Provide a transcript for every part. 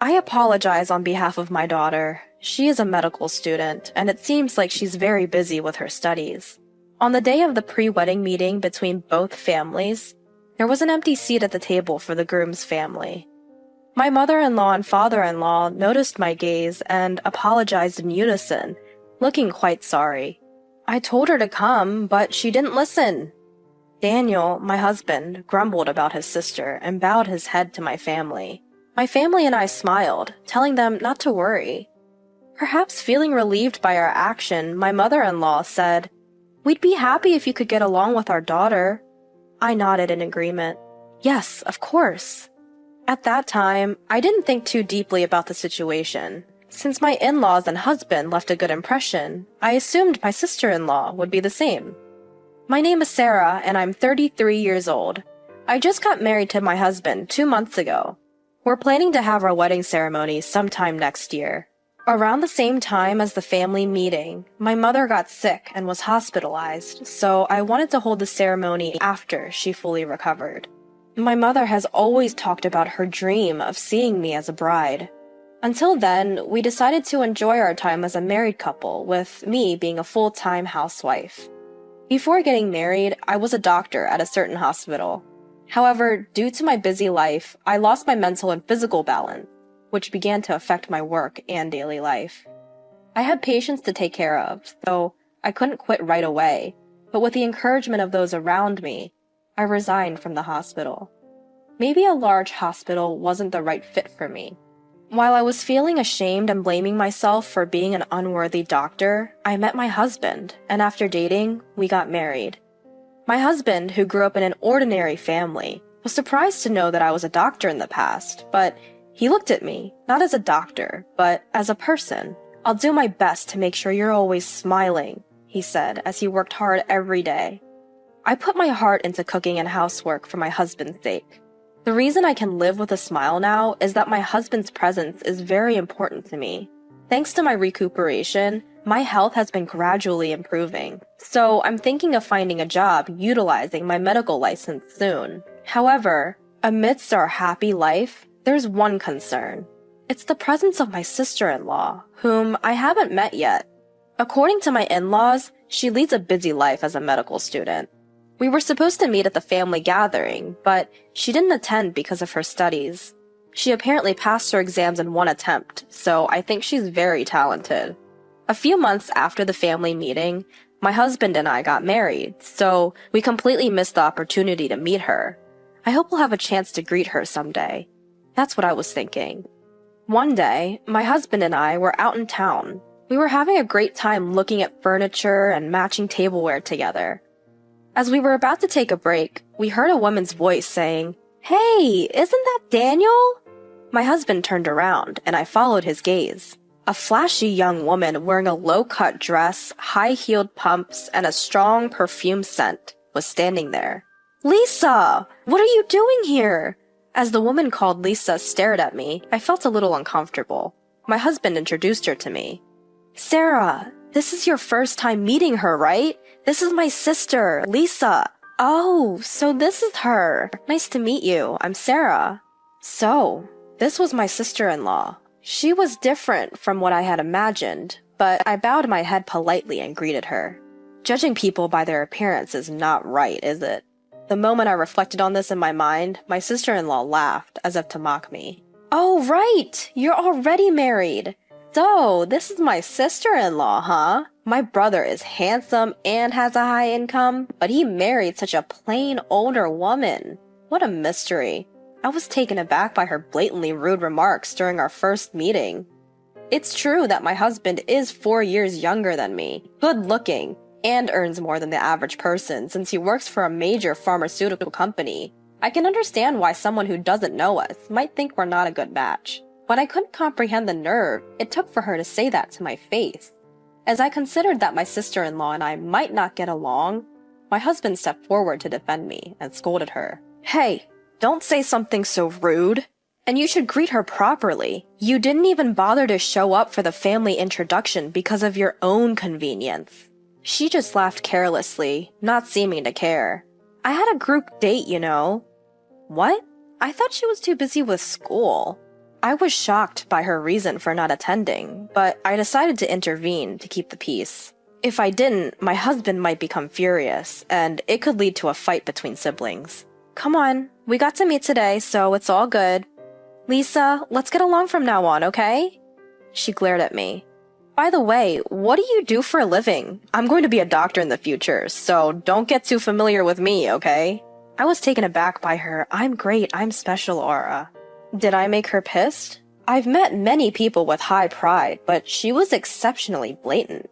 I apologize on behalf of my daughter. She is a medical student, and it seems like she's very busy with her studies. On the day of the pre-wedding meeting between both families, there was an empty seat at the table for the groom's family. My mother-in-law and father-in-law noticed my gaze and apologized in unison, looking quite sorry. I told her to come, but she didn't listen. Daniel, my husband, grumbled about his sister and bowed his head to my family. My family and I smiled, telling them not to worry. Perhaps feeling relieved by our action, my mother-in-law said, "We'd be happy if you could get along with our daughter." I nodded in agreement. Yes, of course. At that time, I didn't think too deeply about the situation. Since my in-laws and husband left a good impression, I assumed my sister-in-law would be the same. My name is Sarah, and I'm 33 years old. I just got married to my husband 2 months ago. We're planning to have our wedding ceremony sometime next year. Around the same time as the family meeting, my mother got sick and was hospitalized, so I wanted to hold the ceremony after she fully recovered. My mother has always talked about her dream of seeing me as a bride. Until then, we decided to enjoy our time as a married couple, with me being a full-time housewife. Before getting married, I was a doctor at a certain hospital. However, due to my busy life, I lost my mental and physical balance, which began to affect my work and daily life. I had patients to take care of, so I couldn't quit right away, but with the encouragement of those around me, I resigned from the hospital. Maybe a large hospital wasn't the right fit for me. While I was feeling ashamed and blaming myself for being an unworthy doctor, I met my husband, and after dating, we got married. My husband, who grew up in an ordinary family, was surprised to know that I was a doctor in the past, but he looked at me, not as a doctor, but as a person. "I'll do my best to make sure you're always smiling," he said as he worked hard every day. I put my heart into cooking and housework for my husband's sake. The reason I can live with a smile now is that my husband's presence is very important to me. Thanks to my recuperation, my health has been gradually improving, so I'm thinking of finding a job utilizing my medical license soon. However, amidst our happy life, there's one concern. It's the presence of my sister-in-law, whom I haven't met yet. According to my in-laws, she leads a busy life as a medical student. We were supposed to meet at the family gathering, but she didn't attend because of her studies. She apparently passed her exams in one attempt, so I think she's very talented. A few months after the family meeting, my husband and I got married, so we completely missed the opportunity to meet her. I hope we'll have a chance to greet her someday. That's what I was thinking. One day, my husband and I were out in town. We were having a great time looking at furniture and matching tableware together. As we were about to take a break, we heard a woman's voice saying, "Hey, isn't that Daniel?" My husband turned around, and I followed his gaze. A flashy young woman wearing a low-cut dress, high-heeled pumps, and a strong perfume scent was standing there. "Lisa, what are you doing here?" As the woman called Lisa stared at me, I felt a little uncomfortable. My husband introduced her to me. "Sarah, this is your first time meeting her, right? This is my sister, Lisa." "Oh, so this is her. Nice to meet you. I'm Sarah." So, this was my sister-in-law. She was different from what I had imagined, but I bowed my head politely and greeted her. Judging people by their appearance is not right, is it? The moment I reflected on this in my mind, my sister-in-law laughed, as if to mock me. "Oh, right! You're already married! So, this is my sister-in-law, huh? My brother is handsome and has a high income, but he married such a plain older woman. What a mystery." I was taken aback by her blatantly rude remarks during our first meeting. It's true that my husband is 4 years younger than me, good-looking, and earns more than the average person since he works for a major pharmaceutical company. I can understand why someone who doesn't know us might think we're not a good match. But I couldn't comprehend the nerve it took for her to say that to my face. As I considered that my sister-in-law and I might not get along, my husband stepped forward to defend me and scolded her. "Hey, don't say something so rude. And you should greet her properly. You didn't even bother to show up for the family introduction because of your own convenience." She just laughed carelessly, not seeming to care. "I had a group date, you know." "What? I thought she was too busy with school." I was shocked by her reason for not attending, but I decided to intervene to keep the peace. If I didn't, my husband might become furious, and it could lead to a fight between siblings. Come on, we got to meet today, so it's all good. Lisa, let's get along from now on, okay? She glared at me. By the way, what do you do for a living? I'm going to be a doctor in the future, so don't get too familiar with me, okay? I was taken aback by her "I'm great, I'm special" aura. Did I make her pissed? I've met many people with high pride, but she was exceptionally blatant.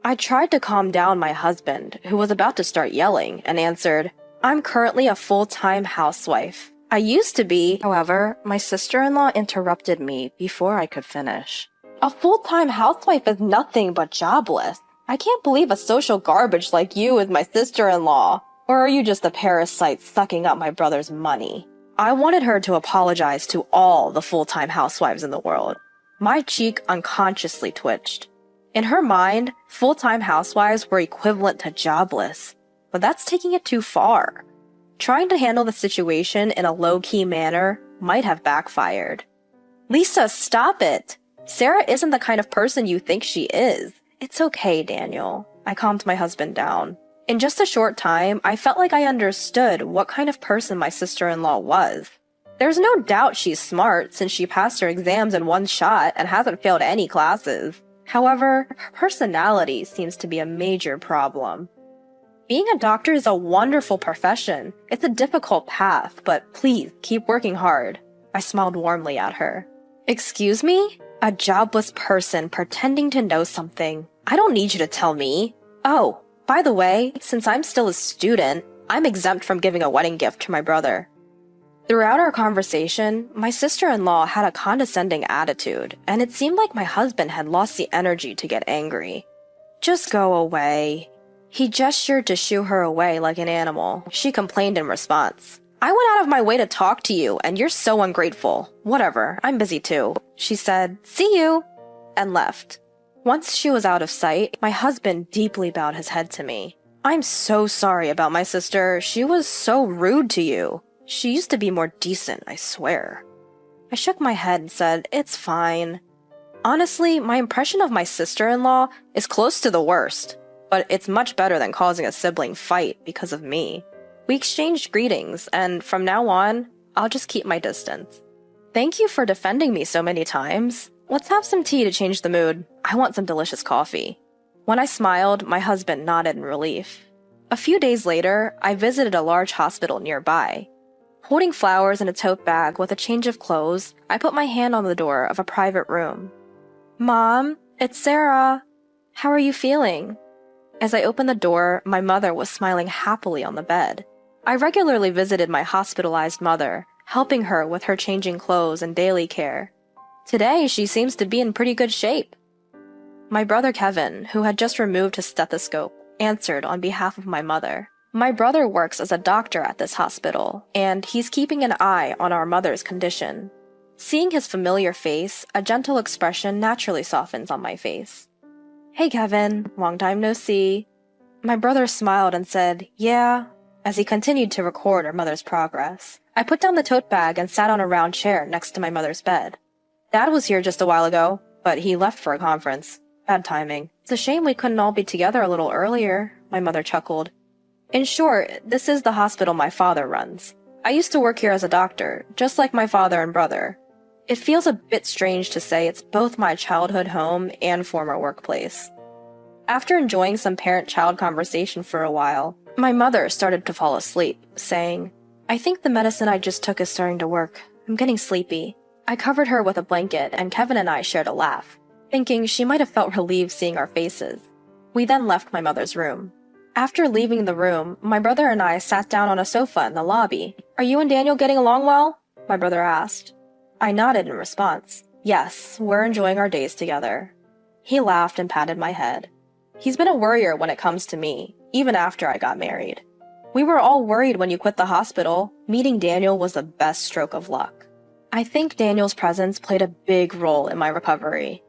I tried to calm down my husband, who was about to start yelling, and answered, "I'm currently a full-time housewife. I used to be." However, my sister-in-law interrupted me before I could finish. "A full-time housewife is nothing but jobless. I can't believe a social garbage like you is my sister-in-law. Or are you just a parasite sucking up my brother's money?" I wanted her to apologize to all the full-time housewives in the world. My cheek unconsciously twitched. In her mind, full-time housewives were equivalent to jobless, but that's taking it too far. Trying to handle the situation in a low-key manner might have backfired. "Lisa, stop it! Sarah isn't the kind of person you think she is. It's okay, Daniel." I calmed my husband down. In just a short time, I felt like I understood what kind of person my sister-in-law was. There's no doubt she's smart since she passed her exams in one shot and hasn't failed any classes. However, her personality seems to be a major problem. Being a doctor is a wonderful profession. It's a difficult path, but please keep working hard. I smiled warmly at her. "Excuse me? A jobless person pretending to know something. I don't need you to tell me. Oh, by the way, since I'm still a student, I'm exempt from giving a wedding gift to my brother." Throughout our conversation, my sister-in-law had a condescending attitude, and it seemed like my husband had lost the energy to get angry. "Just go away." He gestured to shoo her away like an animal. She complained in response. "I went out of my way to talk to you, and you're so ungrateful. Whatever, I'm busy too." She said, "See you," and left. Once she was out of sight, my husband deeply bowed his head to me. "I'm so sorry about my sister. She was so rude to you. She used to be more decent, I swear." I shook my head and said, "It's fine." Honestly, my impression of my sister-in-law is close to the worst, but it's much better than causing a sibling fight because of me. We exchanged greetings, and from now on, I'll just keep my distance. "Thank you for defending me so many times. Let's have some tea to change the mood. I want some delicious coffee." When I smiled, my husband nodded in relief. A few days later, I visited a large hospital nearby. Holding flowers in a tote bag with a change of clothes, I put my hand on the door of a private room. "Mom, it's Sarah. How are you feeling?" As I opened the door, my mother was smiling happily on the bed. I regularly visited my hospitalized mother, helping her with her changing clothes and daily care. Today, she seems to be in pretty good shape. My brother Kevin, who had just removed his stethoscope, answered on behalf of my mother. My brother works as a doctor at this hospital, and he's keeping an eye on our mother's condition. Seeing his familiar face, a gentle expression naturally softens on my face. "Hey Kevin, long time no see." My brother smiled and said, "Yeah," as he continued to record our mother's progress. I put down the tote bag and sat on a round chair next to my mother's bed. Dad was here just a while ago, but he left for a conference. Bad timing. It's a shame we couldn't all be together a little earlier, my mother chuckled. In short, this is the hospital my father runs. I used to work here as a doctor, just like my father and brother. It feels a bit strange to say it's both my childhood home and former workplace. After enjoying some parent-child conversation for a while, my mother started to fall asleep, saying, "I think the medicine I just took is starting to work. I'm getting sleepy." I covered her with a blanket, and Kevin and I shared a laugh, thinking she might have felt relieved seeing our faces. We then left my mother's room. After leaving the room, my brother and I sat down on a sofa in the lobby. "Are you and Daniel getting along well?" my brother asked. I nodded in response. "Yes, we're enjoying our days together." He laughed and patted my head. He's been a worrier when it comes to me, even after I got married. "We were all worried when you quit the hospital. Meeting Daniel was the best stroke of luck." I think Daniel's presence played a big role in my recovery.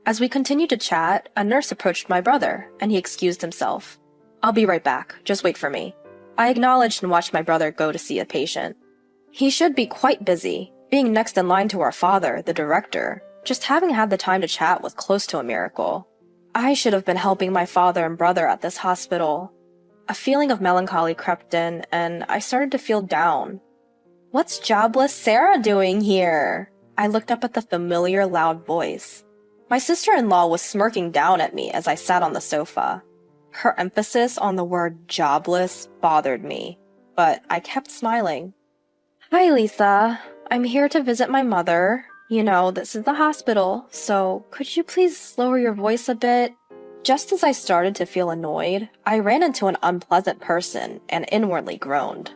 As we continued to chat, a nurse approached my brother, and he excused himself. "I'll be right back. Just wait for me." I acknowledged and watched my brother go to see a patient. He should be quite busy, Being next in line to our father, the director, just having had the time to chat was close to a miracle. I should have been helping my father and brother at this hospital. A feeling of melancholy crept in, and I started to feel down. "What's jobless Sarah doing here?" I looked up at the familiar, loud voice. My sister-in-law was smirking down at me as I sat on the sofa. Her emphasis on the word jobless bothered me, but I kept smiling. "Hi, Lisa. I'm here to visit my mother. You know, this is the hospital, so could you please lower your voice a bit?" Just as I started to feel annoyed, I ran into an unpleasant person and inwardly groaned.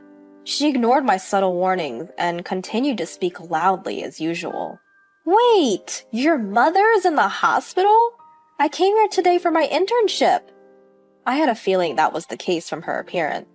She ignored my subtle warnings and continued to speak loudly as usual. "Wait, your mother is in the hospital? I came here today for my internship." I had a feeling that was the case from her appearance.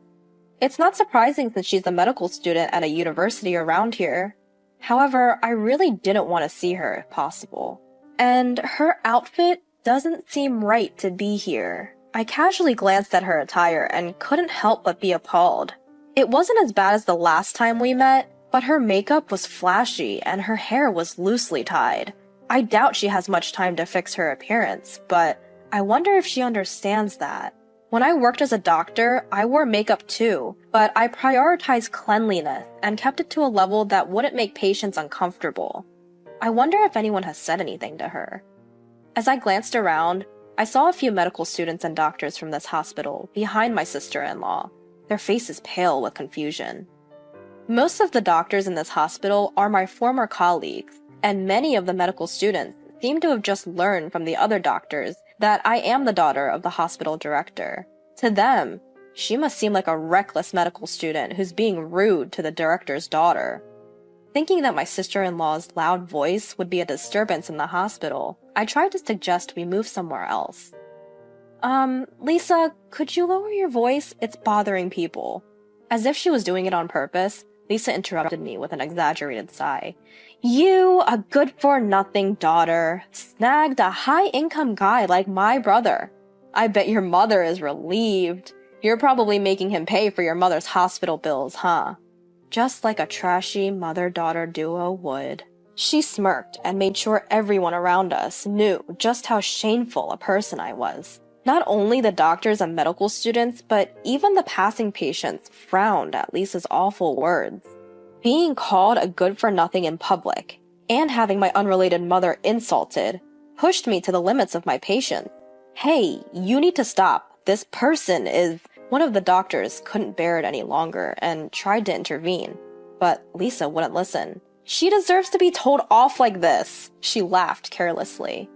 It's not surprising since she's a medical student at a university around here. However, I really didn't want to see her if possible. And her outfit doesn't seem right to be here. I casually glanced at her attire and couldn't help but be appalled. It wasn't as bad as the last time we met, but her makeup was flashy and her hair was loosely tied. I doubt she has much time to fix her appearance, but I wonder if she understands that. When I worked as a doctor, I wore makeup too, but I prioritized cleanliness and kept it to a level that wouldn't make patients uncomfortable. I wonder if anyone has said anything to her. As I glanced around, I saw a few medical students and doctors from this hospital behind my sister-in-law, their faces pale with confusion. Most of the doctors in this hospital are my former colleagues, and many of the medical students seem to have just learned from the other doctors that I am the daughter of the hospital director. To them, she must seem like a reckless medical student who's being rude to the director's daughter. Thinking that my sister-in-law's loud voice would be a disturbance in the hospital, I tried to suggest we move somewhere else. Lisa, could you lower your voice? It's bothering people." As if she was doing it on purpose, Lisa interrupted me with an exaggerated sigh. "You, a good-for-nothing daughter, snagged a high-income guy like my brother. I bet your mother is relieved. You're probably making him pay for your mother's hospital bills, huh?" Just like a trashy mother-daughter duo would. She smirked and made sure everyone around us knew just how shameful a person I was. Not only the doctors and medical students, but even the passing patients frowned at Lisa's awful words. Being called a good-for-nothing in public, and having my unrelated mother insulted, pushed me to the limits of my patience. "Hey, you need to stop. This person is—" One of the doctors couldn't bear it any longer and tried to intervene, but Lisa wouldn't listen. "She deserves to be told off like this," she laughed carelessly.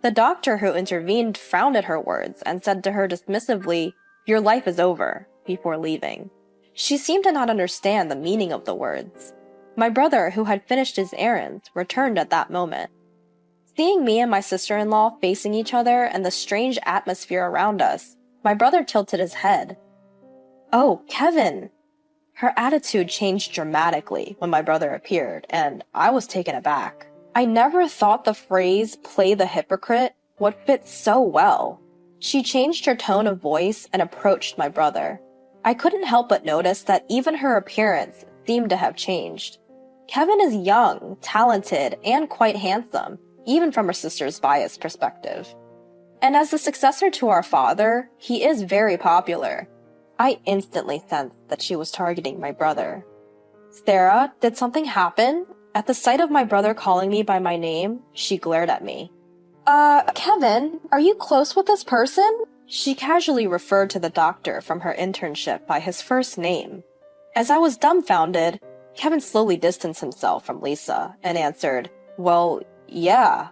The doctor who intervened frowned at her words and said to her dismissively, "Your life is over," before leaving. She seemed to not understand the meaning of the words. My brother, who had finished his errands, returned at that moment. Seeing me and my sister-in-law facing each other and the strange atmosphere around us, my brother tilted his head. "Oh, Kevin!" Her attitude changed dramatically when my brother appeared, and I was taken aback. I never thought the phrase "play the hypocrite" would fit so well. She changed her tone of voice and approached my brother. I couldn't help but notice that even her appearance seemed to have changed. Kevin is young, talented, and quite handsome, even from her sister's biased perspective. And as the successor to our father, he is very popular. I instantly sensed that she was targeting my brother. "Sarah, did something happen?" At the sight of my brother calling me by my name, she glared at me. Kevin, are you close with this person?" She casually referred to the doctor from her internship by his first name. As I was dumbfounded, Kevin slowly distanced himself from Lisa and answered, "Well, yeah."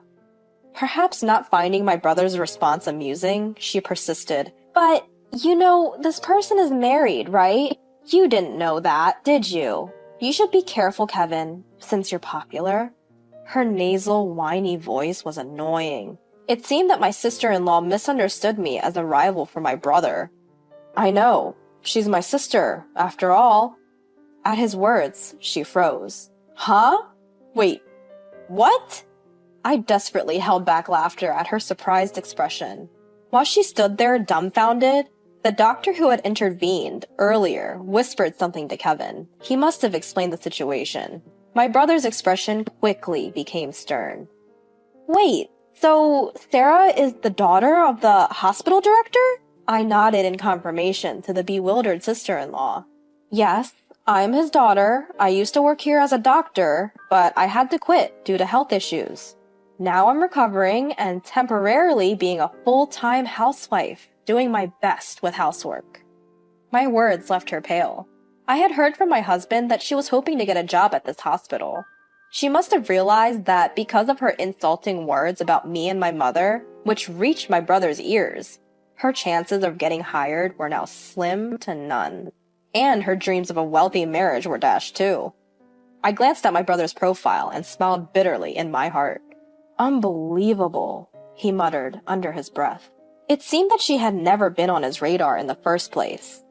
Perhaps not finding my brother's response amusing, she persisted, "But, you know, this person is married, right? You didn't know that, did you? You should be careful, Kevin, since you're popular." Her nasal, whiny voice was annoying. It seemed that my sister-in-law misunderstood me as a rival for my brother. "I know. She's my sister, after all." At his words, she froze. "Huh? Wait, what?" I desperately held back laughter at her surprised expression. While she stood there dumbfounded, the doctor who had intervened earlier whispered something to Kevin. He must have explained the situation. My brother's expression quickly became stern. Wait, so Sarah is the daughter of the hospital director? I nodded in confirmation to the bewildered sister-in-law. Yes, I'm his daughter. I used to work here as a doctor, but I had to quit due to health issues. Now I'm recovering and temporarily being a full-time housewife, doing my best with housework. My words left her pale. I had heard from my husband that she was hoping to get a job at this hospital. She must have realized that because of her insulting words about me and my mother, which reached my brother's ears, her chances of getting hired were now slim to none. And her dreams of a wealthy marriage were dashed too. I glanced at my brother's profile and smiled bitterly in my heart. Unbelievable, he muttered under his breath. It seemed that she had never been on his radar in the first place.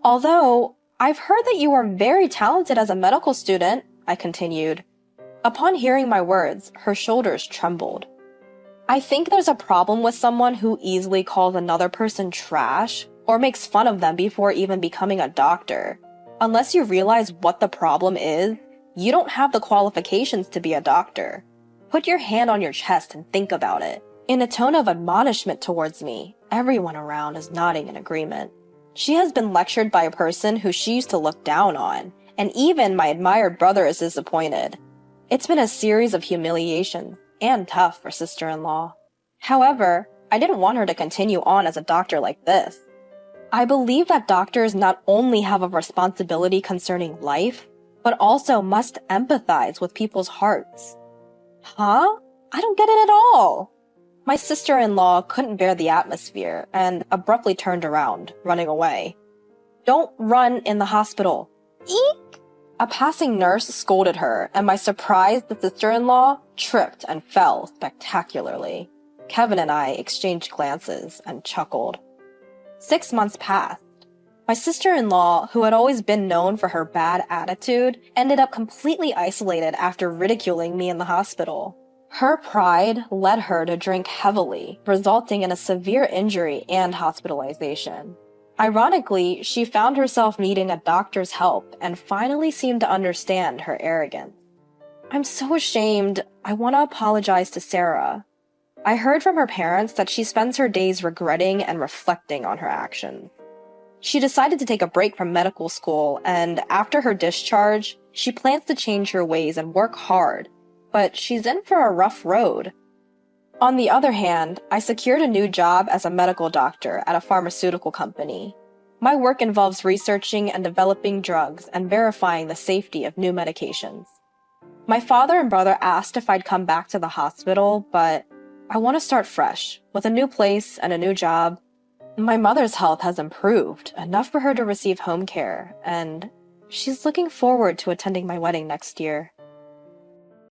Although, I've heard that you are very talented as a medical student, I continued. Upon hearing my words, her shoulders trembled. I think there's a problem with someone who easily calls another person trash or makes fun of them before even becoming a doctor. Unless you realize what the problem is, you don't have the qualifications to be a doctor. Put your hand on your chest and think about it. In a tone of admonishment towards me, everyone around is nodding in agreement. She has been lectured by a person who she used to look down on, and even my admired brother is disappointed. It's been a series of humiliations, and tough for sister-in-law. However, I didn't want her to continue on as a doctor like this. I believe that doctors not only have a responsibility concerning life, but also must empathize with people's hearts. Huh? I don't get it at all. My sister-in-law couldn't bear the atmosphere and abruptly turned around, running away. Don't run in the hospital. Eek! A passing nurse scolded her, and my surprised sister-in-law tripped and fell spectacularly. Kevin and I exchanged glances and chuckled. 6 months passed. My sister-in-law, who had always been known for her bad attitude, ended up completely isolated after ridiculing me in the hospital. Her pride led her to drink heavily, resulting in a severe injury and hospitalization. Ironically, she found herself needing a doctor's help and finally seemed to understand her arrogance. I'm so ashamed. I want to apologize to Sarah. I heard from her parents that she spends her days regretting and reflecting on her actions. She decided to take a break from medical school, and after her discharge, she plans to change her ways and work hard, but she's in for a rough road. On the other hand, I secured a new job as a medical doctor at a pharmaceutical company. My work involves researching and developing drugs and verifying the safety of new medications. My father and brother asked if I'd come back to the hospital, but I want to start fresh, with a new place and a new job. My mother's health has improved, enough for her to receive home care, and she's looking forward to attending my wedding next year.